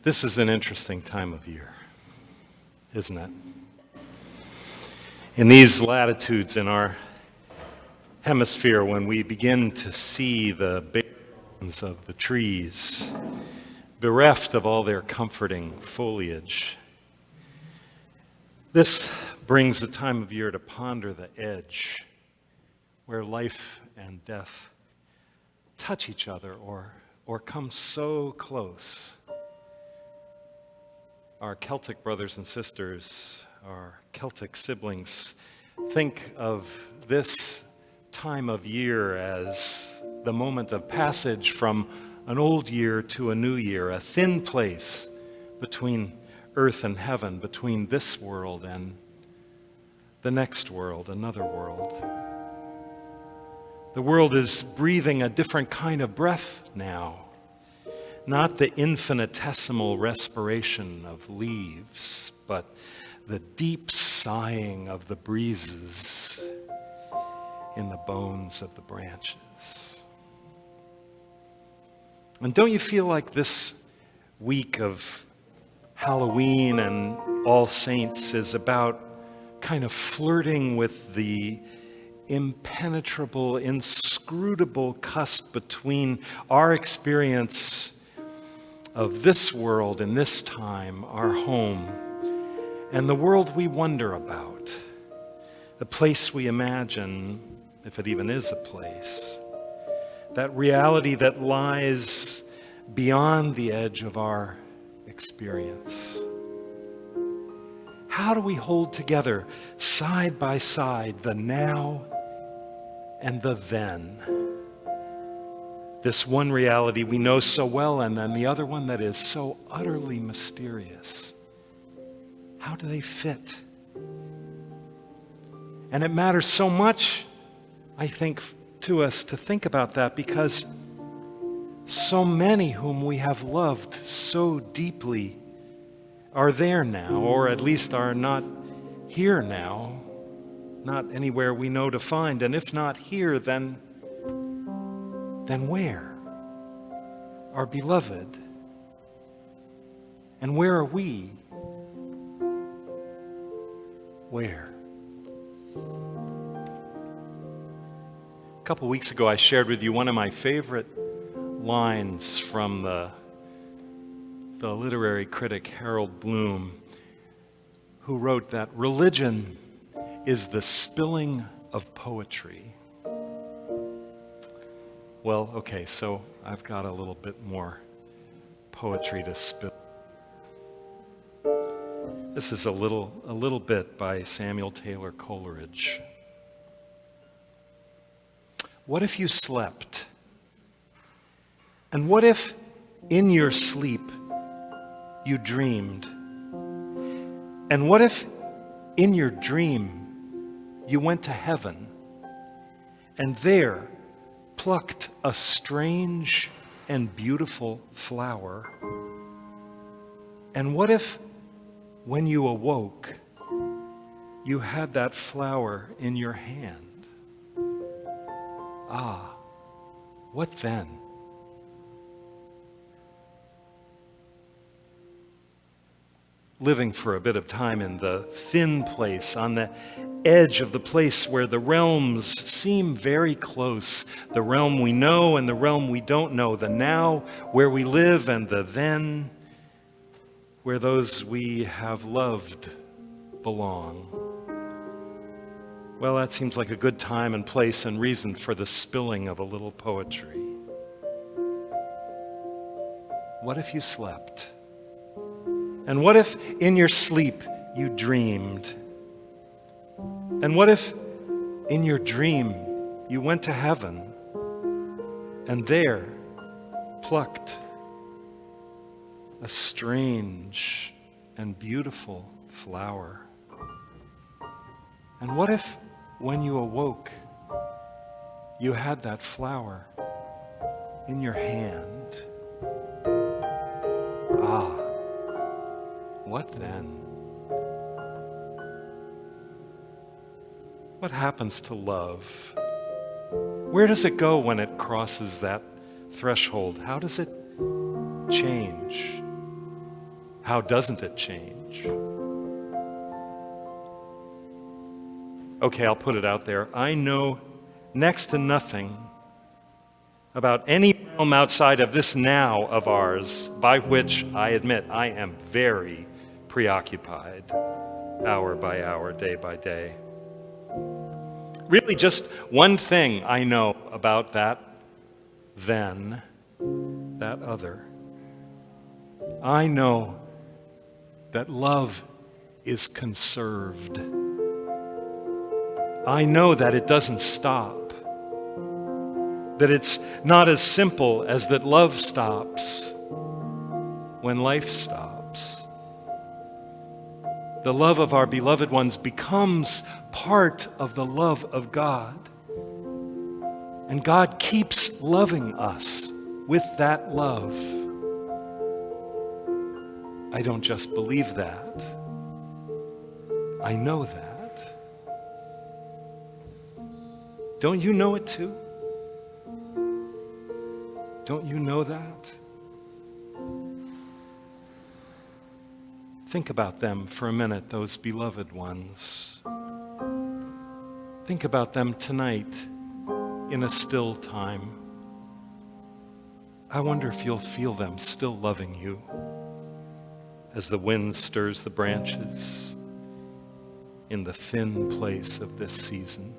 This is an interesting time of year, isn't it? In these latitudes in our hemisphere, when we begin to see the barrens of the trees, bereft of all their comforting foliage, this brings a time of year to ponder the edge where life and death touch each other or come so close. Our Celtic brothers and sisters, our Celtic siblings, think of this time of year as the moment of passage from an old year to a new year, a thin place between earth and heaven, between this world and the next world, another world. The world is breathing a different kind of breath now. Not the infinitesimal respiration of leaves, but the deep sighing of the breezes in the bones of the branches. And don't you feel like this week of Halloween and All Saints is about kind of flirting with the impenetrable, inscrutable cusp between our experience of this world and this time, our home, and the world we wonder about, the place we imagine, if it even is a place, that reality that lies beyond the edge of our experience. How do we hold together, side by side, the now and the then? This one reality we know so well, and then the other one that is so utterly mysterious. How do they fit? And it matters so much, I think, to us to think about that, because so many whom we have loved so deeply are there now, or at least are not here now, not anywhere we know to find. And if not here, then where? Our beloved. And where are we? Where? A couple weeks ago, I shared with you one of my favorite lines from the literary critic Harold Bloom, who wrote that religion is the spilling of poetry. Well, okay, so I've got a little bit more poetry to spill. This is a little bit by Samuel Taylor Coleridge. What if you slept? And what if in your sleep you dreamed? And what if in your dream you went to heaven and there plucked a strange and beautiful flower? And what if when you awoke you had that flower in your hand? Ah, what then? Living for a bit of time in the thin place, on the edge of the place where the realms seem very close, the realm we know and the realm we don't know, the now where we live and the then where those we have loved belong. Well, that seems like a good time and place and reason for the spilling of a little poetry. What if you slept? And what if in your sleep you dreamed? And what if in your dream you went to heaven and there plucked a strange and beautiful flower? And what if when you awoke you had that flower in your hand? Ah, what then? What happens to love? Where does it go when it crosses that threshold? How does it change? How doesn't it change? Okay, I'll put it out there. I know next to nothing about any realm outside of this now of ours, by which I admit I am very preoccupied, hour by hour, day by day. Really just one thing I know about that then, that other. I know that love is conserved. I know that it doesn't stop. That it's not as simple as that love stops when life stops. The love of our beloved ones becomes part of the love of God. And God keeps loving us with that love. I don't just believe that. I know that. Don't you know it too? Don't you know that? Think about them for a minute, those beloved ones. Think about them tonight in a still time. I wonder if you'll feel them still loving you as the wind stirs the branches in the thin place of this season.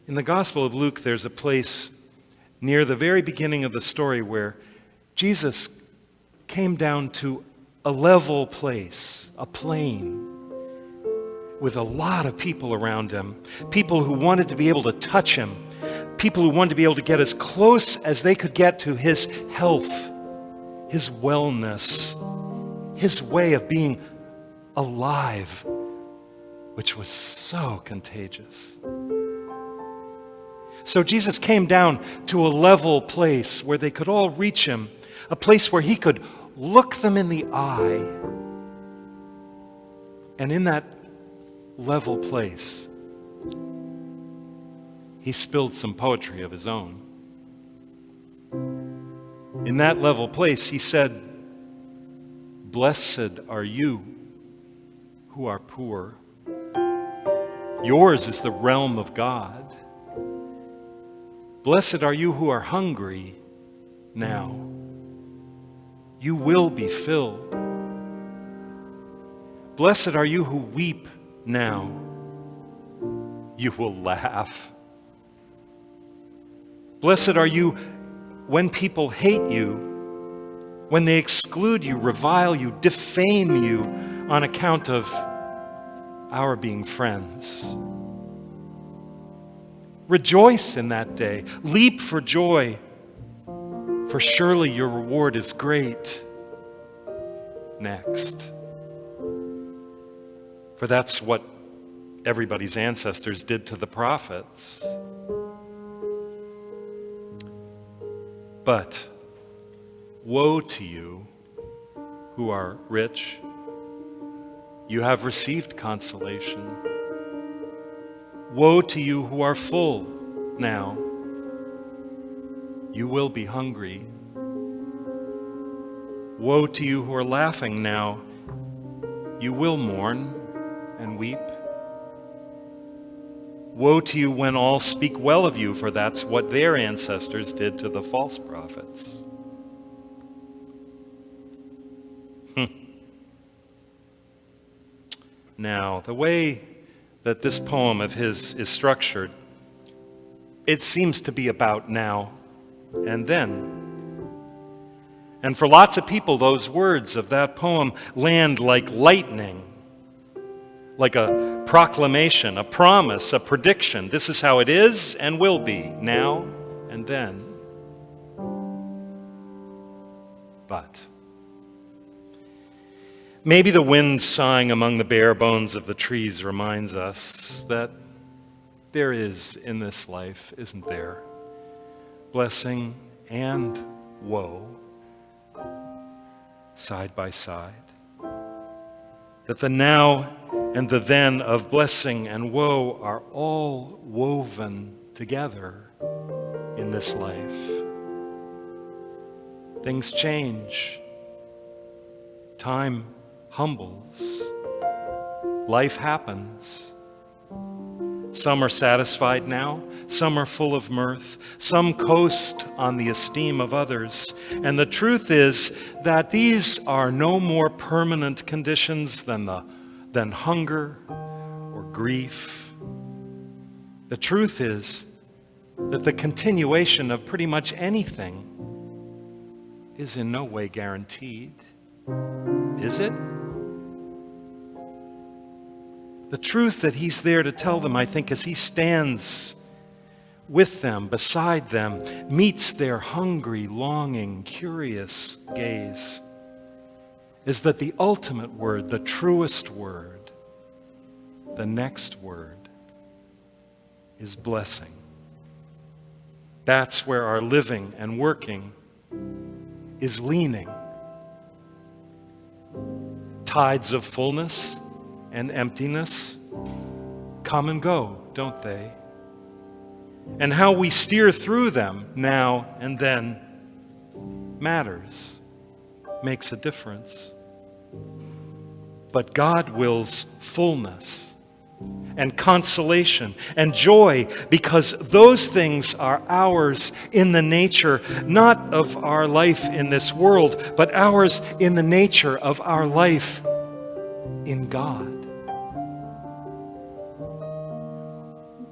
In the Gospel of Luke, there's a place near the very beginning of the story where Jesus came down to a level place, a plain, with a lot of people around him, people who wanted to be able to touch him, people who wanted to be able to get as close as they could get to his health, his wellness, his way of being alive, which was so contagious. So Jesus came down to a level place where they could all reach him, a place where he could look them in the eye. And in that level place, he spilled some poetry of his own. In that level place, he said, "Blessed are you who are poor. Yours is the realm of God. Blessed are you who are hungry now. You will be filled. Blessed are you who weep now. You will laugh. Blessed are you when people hate you, when they exclude you, revile you, defame you on account of our being friends. Rejoice in that day. Leap for joy, for surely your reward is great." Next. For that's what everybody's ancestors did to the prophets. But woe to you who are rich. You have received consolation. Woe to you who are full now. You will be hungry. Woe to you who are laughing now. You will mourn and weep. Woe to you when all speak well of you, for that's what their ancestors did to the false prophets. Now, the way that this poem of his is structured, it seems to be about now and then. And for lots of people, those words of that poem land like lightning, like a proclamation, a promise, a prediction. This is how it is and will be, now and then. But maybe the wind sighing among the bare bones of the trees reminds us that there is in this life, isn't there, blessing and woe side by side. That the now and the then of blessing and woe are all woven together in this life. Things change. Time humbles. Life happens. Some are satisfied now. Some are full of mirth. Some coast on the esteem of others. And the truth is that these are no more permanent conditions than hunger or grief. The truth is that the continuation of pretty much anything is in no way guaranteed. Is it? The truth that he's there to tell them, I think, as he stands with them, beside them, meets their hungry, longing, curious gaze, is that the ultimate word, the truest word, the next word, is blessing. That's where our living and working is leaning. Tides of fullness and emptiness come and go, don't they? And how we steer through them now and then matters, makes a difference. But God wills fullness and consolation and joy, because those things are ours in the nature, not of our life in this world, but ours in the nature of our life in God.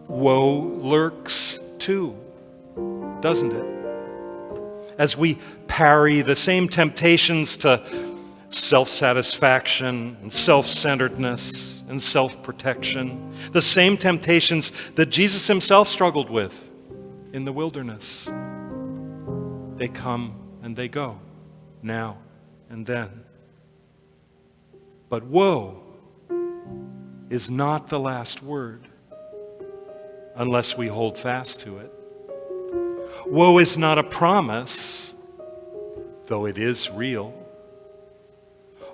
Woe lurks too, doesn't it? As we parry the same temptations to self-satisfaction and self-centeredness and self-protection, the same temptations that Jesus himself struggled with in the wilderness. They come and they go, now and then. But woe is not the last word unless we hold fast to it. Woe is not a promise, though it is real.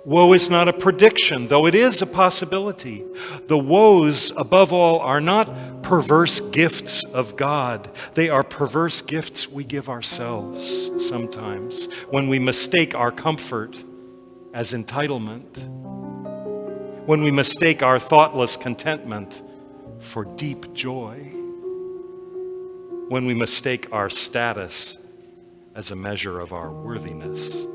Woe is not a prediction, though it is a possibility. The woes, above all, are not perverse gifts of God. They are perverse gifts we give ourselves sometimes when we mistake our comfort as entitlement, when we mistake our thoughtless contentment for deep joy, when we mistake our status as a measure of our worthiness.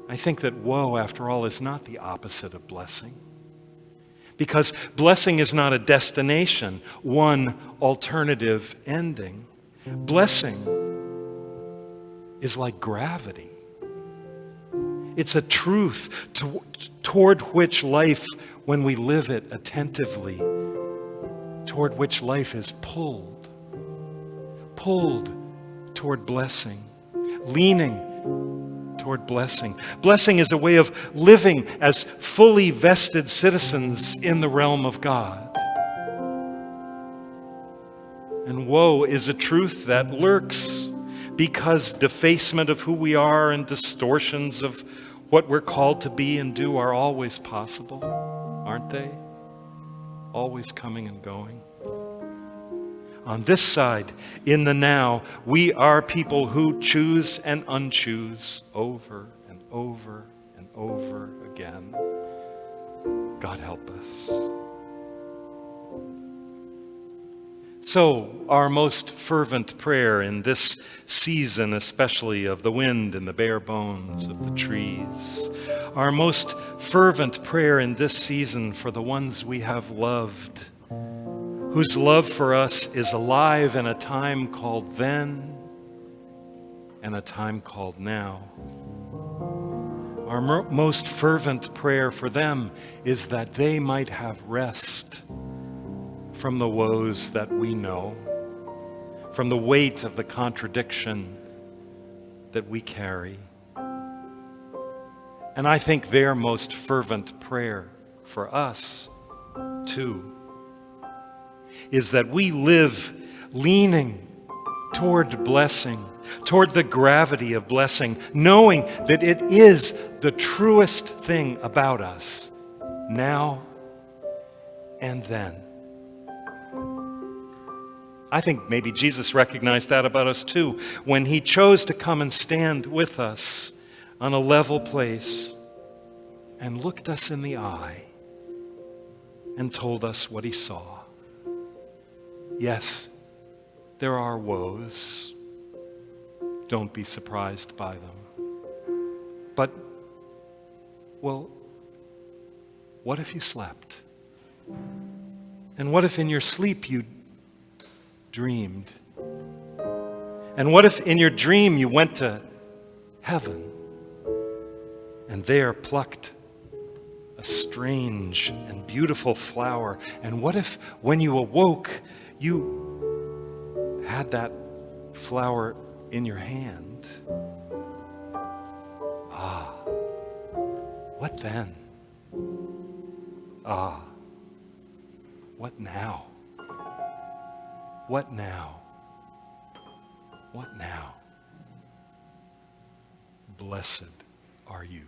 I think that woe, after all, is not the opposite of blessing. Because blessing is not a destination, one alternative ending. Blessing is like gravity. It's a truth toward which life, when we live it attentively, toward which life is pulled toward blessing, leaning toward blessing. Blessing is a way of living as fully vested citizens in the realm of God. And woe is a truth that lurks because defacement of who we are and distortions of what we're called to be and do are always possible, aren't they? Always coming and going. On this side, in the now, we are people who choose and unchoose over and over and over again. God help us. So, our most fervent prayer in this season, especially of the wind and the bare bones of the trees, our most fervent prayer in this season for the ones we have loved, whose love for us is alive in a time called then and a time called now. Our most fervent prayer for them is that they might have rest from the woes that we know, from the weight of the contradiction that we carry. And I think their most fervent prayer for us, too, is that we live leaning toward blessing, toward the gravity of blessing, knowing that it is the truest thing about us, now and then. I think maybe Jesus recognized that about us too, when he chose to come and stand with us on a level place and looked us in the eye and told us what he saw. Yes, there are woes. Don't be surprised by them. But, well, what if you slept? And what if in your sleep you dreamed? And what if in your dream you went to heaven and there plucked a strange and beautiful flower? And what if when you awoke you had that flower in your hand? Ah, what then? Ah, what now? What now? What now? Blessed are you.